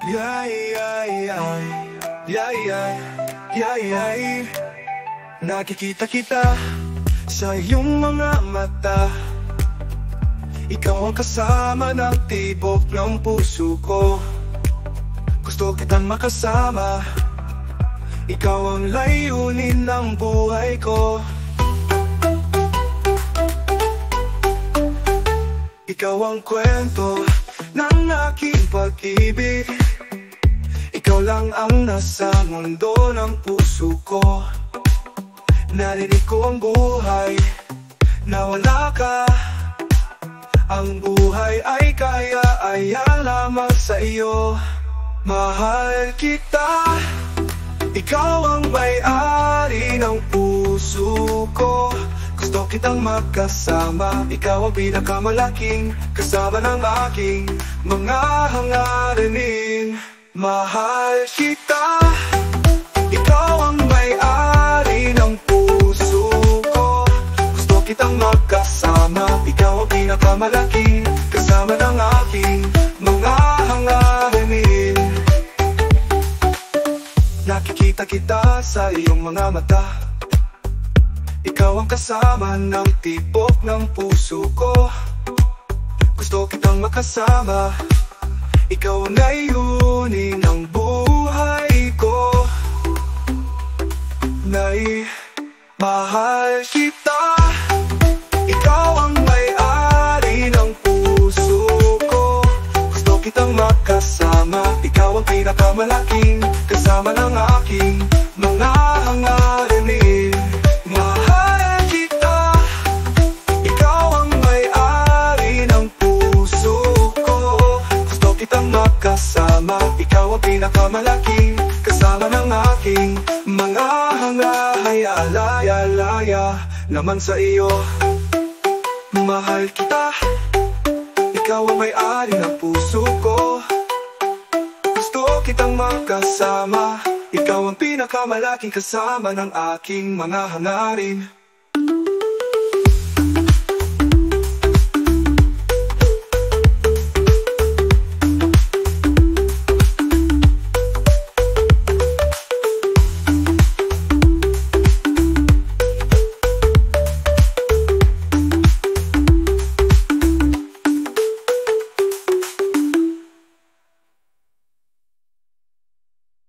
Yay, yay, yay, yay, yay, yay, yay. Nakikita kita sa iyong mga mata. Ikaw ang kasama ng tibok ng puso ko. Gusto kitang makasama. Ikaw ang layunin ng buhay ko. Ikaw ang kwento ng aking pag-ibig. Ikaw lang ang nasa mundo ng puso ko. Narinig ko ang buhay na wala ka. Ang buhay ay kaya lamang sa iyo. Mahal kita. Ikaw ang may-ari ng puso ko. Gusto kitang magkasama. Ikaw ang pinakamalaking kasama ng aking mga hangarin. Mahal kita. Ikaw ang may-ari ng puso ko. Gusto kitang magkasama. Ikaw ang pinakamalaking kasama ng aking mga hangarin. Nakikita kita sa iyong mga mata. Ikaw ang kasama ng tibok ng puso ko. Gusto kitang makasama. Ikaw ang layunin ng buhay ko. Mahal kita. Ikaw ang may-ari ng puso ko. Gusto kitang makasama. Ikaw ang pinakamalaking kasama ng aking mga hangarin. Mahal kita. Ikaw ang may-ari ng puso ko. Gusto kitang makasama. Ikaw ang pinakamalaking kasama ng aking mga hangalaya naman sa iyo. Mahal kita. Ikaw ang may-ari ng puso ko. Gusto kitang makasama. Ikaw ang pinakamalaking kasama ng aking mga hangarin.